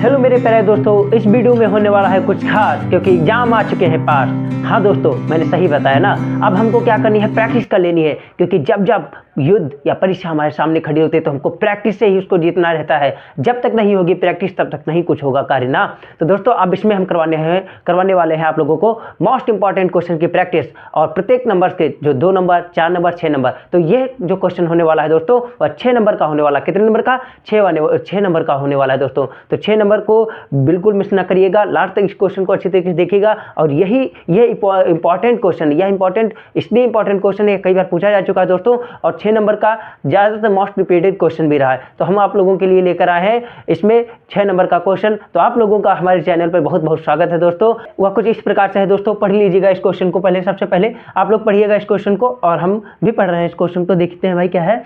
Hello मेरे प्यारे दोस्तों, इस वीडियो में होने वाला है कुछ खास, क्योंकि एग्जाम आ चुके हैं पास। हाँ दोस्तों, मैंने सही बताया ना। अब हमको क्या करनी है, प्रैक्टिस कर लेनी है, क्योंकि जब जब युद्ध या परीक्षा हमारे सामने खड़ी होती है तो हमको प्रैक्टिस से ही उसको जीतना रहता है। जब तक नहीं होगी प्रैक्टिस तब तक नहीं कुछ होगा कार्य ना। तो दोस्तों अब इसमें हम करवाने वाले हैं आप लोगों को मोस्ट इंपॉर्टेंट क्वेश्चन की प्रैक्टिस, और प्रत्येक नंबर के जो 2 नंबर, 4 नंबर, 6 नंबर। तो ये जो क्वेश्चन होने वाला है दोस्तों वह 6 नंबर का होने वाला। कितने नंबर का? 6 नंबर का होने वाला है दोस्तों। तो 6 नंबर को बिल्कुल मिस ना करिएगा, लास्ट तक इस क्वेश्चन को अच्छी तरीके से देखिएगा। और ये इंपॉर्टेंट क्वेश्चन, यह इंपॉर्टेंट इसलिए इंपॉर्टेंट क्वेश्चन है, कई बार पूछा जा चुका है दोस्तों, और 6 नंबर का ज़्यादातर मोस्ट रिपीटेड क्वेश्चन भी रहा है। तो हम आप लोगों के लिए लेकर आए हैं इसमें 6 नंबर का क्वेश्चन। तो आप लोगों का हमारे चैनल पर बहुत बहुत स्वागत है दोस्तों। वह कुछ इस प्रकार से है दोस्तों, पढ़ लीजिएगा इस क्वेश्चन को। पहले सबसे पहले आप लोग पढ़िएगा इस क्वेश्चन को, और हम भी पढ़ रहे हैं इस क्वेश्चन को। देखते हैं भाई क्या है।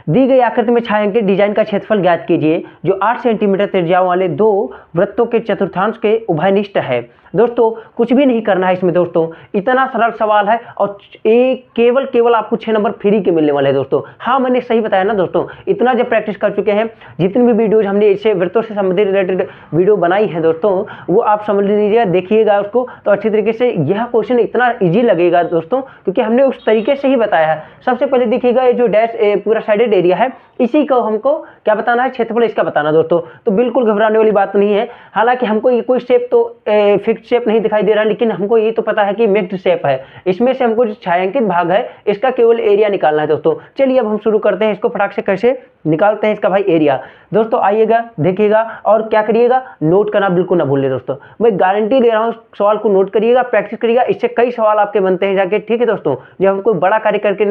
दी गई आकृति में छायांकित डिजाइन का क्षेत्रफल ज्ञात कीजिए जो 8 सेंटीमीटर त्रिज्या वाले 2 वृत्तों के चतुर्थांश के उभयनिष्ठ है। दोस्तों कुछ भी नहीं करना है इसमें दोस्तों, इतना सरल सवाल है, और केवल आपको 6 नंबर फ्री के मिलने वाले हैं दोस्तों। हाँ मैंने सही बताया ना दोस्तों, इतना जब प्रैक्टिस कर चुके हैं, जितनी भी वीडियोज हमने इससे वृत्तों से संबंधित रिलेटेड वीडियो बनाई है दोस्तों, वो आप समझ लीजिएगा, देखिएगा उसको, तो अच्छी तरीके से यह क्वेश्चन इतना ईजी लगेगा दोस्तों, क्योंकि हमने उस तरीके से ही बताया है। सबसे पहले देखिएगा, ये जो डैश पूरा साइडेड एरिया है, इसी को हमको क्या बताना है, क्षेत्रफल इसका बताना दोस्तों। तो बिल्कुल घबराने वाली बात नहीं है। हालांकि हमको ये कोई शेप तो फिक्स्ड शेप नहीं दिखाई दे रहा, लेकिन हमको ये तो पता है कि मिक्स्ड शेप है। इसमें से हमको जो छायांकित भाग है इसका केवल एरिया निकालना है दोस्तों। चलिए अब हम शुरू करते हैं इसको, फटाक से कैसे निकालते हैं इसका भाई एरिया। दोस्तों आइएगा, देखिएगा, और क्या करिएगा, नोट करना बिल्कुल ना भूलिए दोस्तों। मैं गारंटी दे रहा हूँ, सवाल को नोट करिएगा, प्रैक्टिस करिएगा, इससे कई सवाल आपके बनते हैं जाके। ठीक है दोस्तों, जब हम कोई बड़ा कार्य करके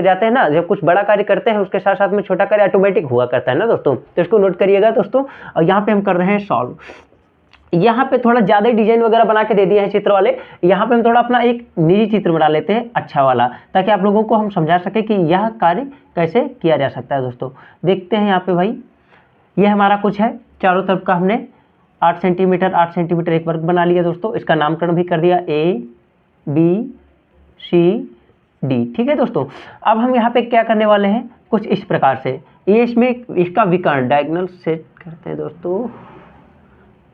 जाते हैं ना, जब कुछ बड़ा कार्य करते हैं उसके साथ साथ में छोटा कार्य ऑटोमेटिक हुआ करता है ना दोस्तों। तो इसको नोट करिएगा दोस्तों। और यहाँ पे हम कर रहे हैं सॉल्व। यहाँ पे थोड़ा ज़्यादा डिजाइन वगैरह बना के दे दिए हैं चित्र वाले। यहाँ पे हम थोड़ा अपना एक निजी चित्र बना लेते हैं अच्छा वाला, ताकि आप लोगों को हम समझा सके कि यह कार्य कैसे किया जा सकता है दोस्तों। देखते हैं यहाँ पे भाई, ये हमारा कुछ है, चारों तरफ का हमने 8 सेंटीमीटर एक वर्ग बना लिया दोस्तों। इसका नामकरण भी कर दिया ABCD। ठीक है दोस्तों, अब हम यहाँ पे क्या करने वाले हैं, कुछ इस प्रकार से, ये इसमें इसका विकर्ण डायगोनल सेट करते हैं दोस्तों।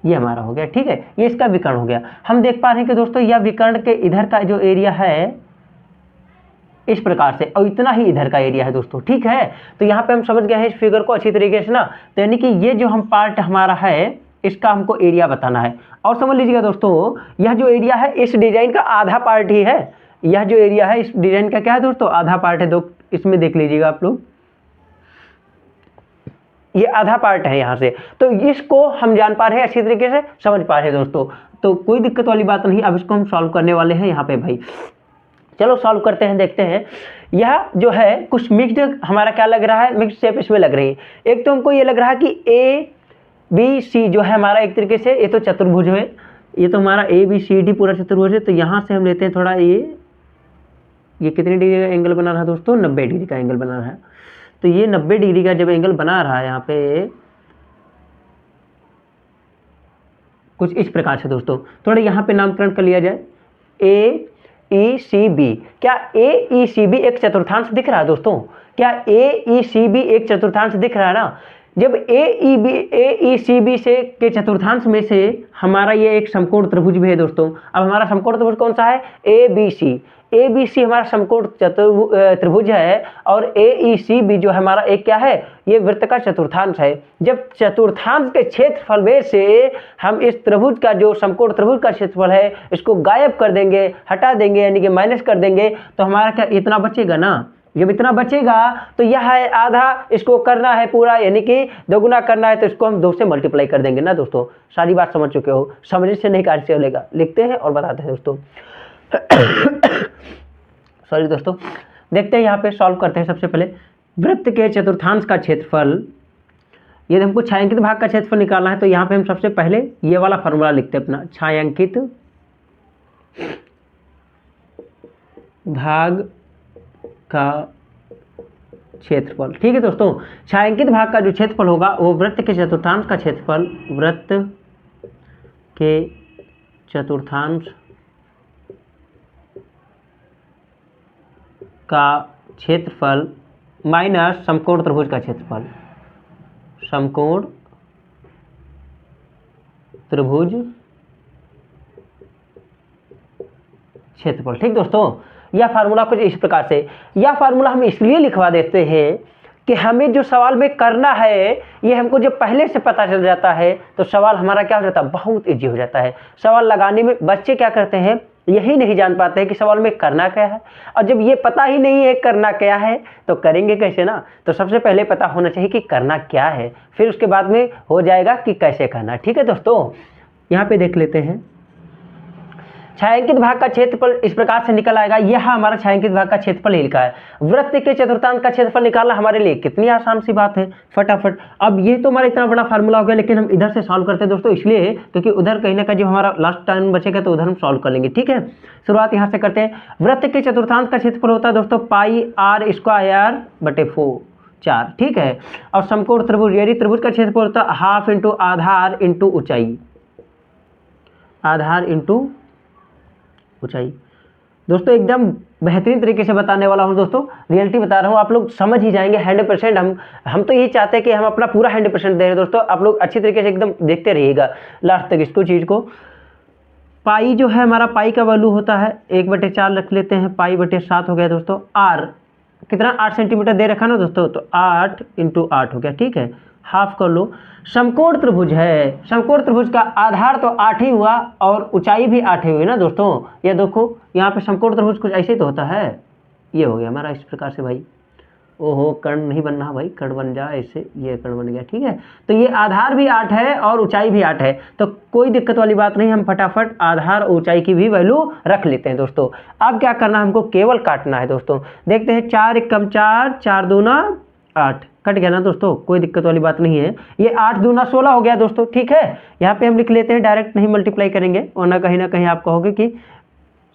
ये हमारा हो गया, ठीक है, ये इसका विकर्ण हो गया। हम देख पा रहे हैं कि दोस्तों यह विकर्ण के इधर का जो एरिया है इस प्रकार से, और इतना ही इधर का एरिया है दोस्तों। ठीक है, तो यहाँ पे हम समझ गए हैं इस फिगर को अच्छी तरीके से ना। तो यानी कि ये जो हम पार्ट हमारा है इसका हमको एरिया बताना है। और समझ लीजिएगा दोस्तों, यह जो एरिया है इस डिजाइन का आधा पार्ट ही है। यह जो एरिया है इस डिजाइन का क्या है दोस्तों, आधा पार्ट है। इसमें देख लीजिएगा आप लोग, ये आधा पार्ट है यहाँ से। तो इसको हम जान पा रहे हैं, अच्छी तरीके से समझ पा रहे हैं दोस्तों। तो कोई दिक्कत वाली बात नहीं। अब इसको हम सॉल्व करने वाले हैं यहाँ पे भाई। चलो सॉल्व करते हैं, देखते हैं। यह जो है कुछ मिक्स्ड हमारा क्या लग रहा है, मिक्स्ड शेप इसमें लग रही है। एक तो हमको ये लग रहा है कि ABC जो है हमारा एक तरीके से, ये तो चतुर्भुज है, ये तो हमारा ABCD पूरा चतुर्भुज है। तो यहाँ से हम लेते हैं थोड़ा, ये कितने डिग्री का एंगल बना रहा है दोस्तों, 90 डिग्री का एंगल बना रहा है। तो ये 90 डिग्री का जब एंगल बना रहा है यहाँ पे कुछ इस प्रकार से दोस्तों, थोड़ा यहाँ पे नामकरण कर लिया जाए AECB। क्या AECB एक चतुर्थांश दिख रहा है दोस्तों? क्या AECB एक चतुर्थांश दिख रहा है ना? जब AECB से के चतुर्थांश में से हमारा ये एक समकोण त्रिभुज भी है दोस्तों। अब हमारा समकोण त्रिभुज कौन सा है? ABC हमारा समकोण त्रिभुज है, और AECB जो हमारा एक क्या है, ये वृत्त का चतुर्थांश है। जब चतुर्थांश के क्षेत्रफल में से हम इस त्रिभुज का जो समकोण त्रिभुज का क्षेत्रफल है इसको गायब कर देंगे, हटा देंगे, यानी कि माइनस कर देंगे, तो हमारा क्या इतना बचेगा ना। जब इतना बचेगा तो यह है आधा, इसको करना है पूरा, यानी कि दोगुना करना है, तो इसको हम 2 से मल्टीप्लाई कर देंगे ना दोस्तों। सारी बात समझ चुके हो, समझने से नहीं कार्य चलेगा। लिखते हैं और बताते हैं दोस्तों। सॉरी दोस्तों, देखते हैं यहाँ पे सॉल्व करते हैं। सबसे पहले वृत्त के चतुर्थांश का क्षेत्रफल, यदि हमको छायांकित भाग का क्षेत्रफल निकालना है तो यहाँ पे हम सबसे पहले ये वाला फॉर्मूला लिखते हैं अपना, छायांकित भाग का क्षेत्रफल। ठीक है दोस्तों, छायांकित भाग का जो क्षेत्रफल होगा वो वृत्त के चतुर्थांश का क्षेत्रफल, वृत्त के चतुर्थांश का क्षेत्रफल माइनस समकोण त्रिभुज का क्षेत्रफल, समकोण त्रिभुज क्षेत्रफल। ठीक दोस्तों, यह फार्मूला कुछ इस प्रकार से, यह फार्मूला हम इसलिए लिखवा देते हैं कि हमें जो सवाल में करना है ये हमको जब पहले से पता चल जाता है तो सवाल हमारा क्या हो जाता है, बहुत ईजी हो जाता है। सवाल लगाने में बच्चे क्या करते हैं, यही नहीं जान पाते हैं कि सवाल में करना क्या है, और जब ये पता ही नहीं है करना क्या है तो करेंगे कैसे ना। तो सबसे पहले पता होना चाहिए कि करना क्या है, फिर उसके बाद में हो जाएगा कि कैसे करना। ठीक है दोस्तों, यहाँ पे देख लेते हैं। छायांकित भाग का क्षेत्रफल इस प्रकार से निकल आएगा। यह हमारा छायांकित भाग का क्षेत्रफल ही लिखा है। वृत्त के चतुर्थांश का क्षेत्रफल निकालना हमारे लिए कितनी आसान सी बात है, फटाफट। अब ये तो हमारा इतना बड़ा फार्मूला हो गया, लेकिन हम इधर से सॉल्व करते हैं दोस्तों, इसलिए क्योंकि उधर कहीं ना कहीं जो हमारा लास्ट टाइम बचेगा तो उधर हम सॉल्व कर लेंगे। ठीक है, शुरुआत यहाँ से करते हैं। वृत्त के चतुर्थांश का क्षेत्रफल होता है दोस्तों पाई r स्क्वायर बटे 4। ठीक है, और समकोण त्रिभुज, यदि त्रिभुज का क्षेत्रफल होता है हाफ इंटू आधार इंटू ऊंचाई, आधार इंटू ऊंचाई। दोस्तों एकदम बेहतरीन तरीके से बताने वाला हूं दोस्तों, रियलिटी बता रहा हूं, आप लोग समझ ही जाएंगे 100%। हम तो यही चाहते हैं कि हम अपना पूरा 100% दे रहे हैं दोस्तों, आप लोग अच्छी तरीके से एकदम देखते रहिएगा लास्ट तक इसको चीज़ को। पाई जो है हमारा, पाई का वैल्यू होता है 1/4 रख लेते हैं, पाई बटे 7 हो गया दोस्तों। आर कितना 8 सेंटीमीटर दे रखा ना दोस्तों, तो 8 × 8 हो गया। ठीक है, हाफ कर लो। समकोण त्रिभुज है, समकोण त्रिभुज का आधार तो 8 ही हुआ और ऊंचाई भी 8 ही हुई ना दोस्तों। ये देखो यहाँ पे समकोण त्रिभुज कुछ ऐसे तो होता है, ये हो गया हमारा इस प्रकार से भाई। ओहो, कर्ण नहीं बनना भाई, कर्ण बन जा ऐसे, ये कर्ण बन गया। ठीक है, तो ये आधार भी 8 है और ऊंचाई भी 8 है, तो कोई दिक्कत वाली बात नहीं, हम फटाफट आधार और ऊंचाई की भी वैल्यू रख लेते हैं दोस्तों। अब क्या करना, हमको केवल काटना है दोस्तों। देखते हैं, 4 × 4, 4 दूना 8, कट गया ना दोस्तों, कोई दिक्कत वाली बात नहीं है। ये 8 दूना 16 हो गया दोस्तों। ठीक है, यहाँ पे हम लिख लेते हैं, डायरेक्ट नहीं मल्टीप्लाई करेंगे वरना कहीं ना कहीं आप कहोगे कि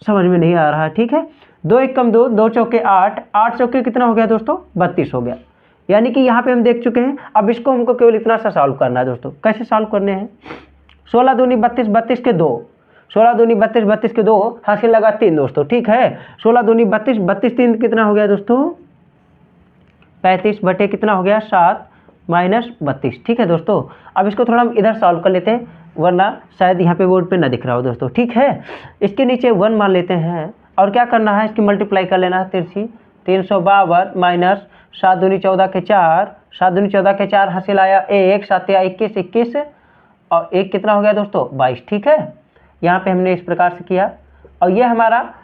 समझ में नहीं आ रहा। ठीक है, 2 × 2, 2 चौके 8, 8 चौके कितना हो गया दोस्तों, 32 हो गया। यानी कि यहाँ पे हम देख चुके हैं। अब इसको हमको केवल इतना सा सॉल्व करना है दोस्तों। कैसे सॉल्व करने हैं, 16 दूनी 32, 32 के 2, 16 दूनी 32, 32 के 2, हासिल लगा 3 दोस्तों। ठीक है, 16 दूनी 32, 32 3 कितना हो गया दोस्तों, 35 बटे कितना हो गया 7 माइनस 32। ठीक है दोस्तों, अब इसको थोड़ा हम इधर सॉल्व कर लेते हैं, वरना शायद यहाँ पे बोर्ड पे ना दिख रहा हो दोस्तों। ठीक है, इसके नीचे 1 मान लेते हैं और क्या करना है, इसकी मल्टीप्लाई कर लेना है, तिरछी 352 माइनस 7 दूनी 14 के 4, 7 दूनी 14 के 4, हासिल आया 1, 7 या 21, 21 और 1 कितना हो गया दोस्तों 22। ठीक है, यहाँ पे हमने इस प्रकार से किया और ये हमारा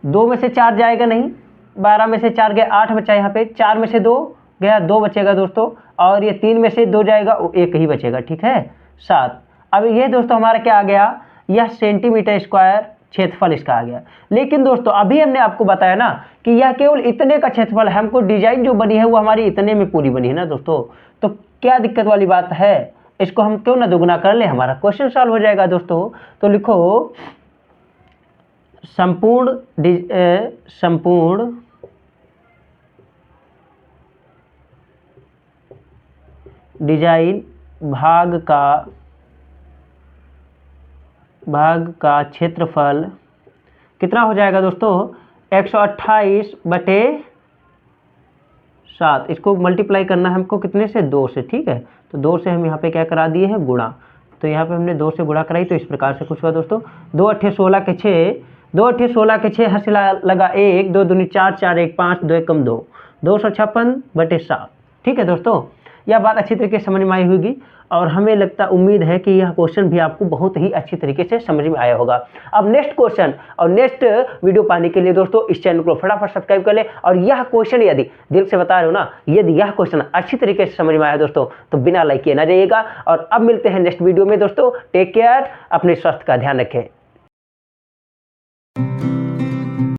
2 में से 4 जाएगा नहीं, 12 में से 4 गया, 8 बचा यहाँ पे, 4 में से 2 गया, 2 बचेगा दोस्तों, और ये 3 में से 2 जाएगा, 1 ही बचेगा। ठीक है, 7। अब ये दोस्तों हमारा क्या आ गया, यह सेंटीमीटर स्क्वायर क्षेत्रफल इसका आ गया। लेकिन दोस्तों अभी हमने आपको बताया ना कि यह केवल इतने का क्षेत्रफल है, हमको डिजाइन जो बनी है वो हमारी इतने में पूरी बनी है ना दोस्तों, तो क्या दिक्कत वाली बात है, इसको हम क्यों ना दुगना कर ले, हमारा क्वेश्चन सॉल्व हो जाएगा दोस्तों। तो लिखो संपूर्ण डिजाइन भाग का क्षेत्रफल कितना हो जाएगा दोस्तों, 128/7। इसको मल्टीप्लाई करना है हमको कितने से, 2 से। ठीक है, तो 2 से हम यहाँ पे क्या करा दिए हैं, गुणा। तो यहाँ पे हमने 2 से गुणा कराई, तो इस प्रकार से कुछ हुआ दोस्तों, 2 8 16 के 6, 2 8 16 के 6, हासिल लगा 1, 2 दूनी 4, 4 1 5, 2 1 2, 256/7। ठीक है दोस्तों, यह बात अच्छी तरीके से समझ में आई होगी और हमें लगता उम्मीद है कि यह क्वेश्चन भी आपको बहुत ही अच्छी तरीके से समझ में आया होगा। अब नेक्स्ट क्वेश्चन और नेक्स्ट वीडियो पाने के लिए दोस्तों इस चैनल को फटाफट सब्सक्राइब कर ले। और यह क्वेश्चन यदि दिल से बता रहे हो ना, यदि यह क्वेश्चन अच्छी तरीके से समझ में आया दोस्तों तो बिना लाइक किए ना जाइएगा। और अब मिलते हैं नेक्स्ट वीडियो में दोस्तों, टेक केयर, अपने स्वास्थ्य का ध्यान रखें।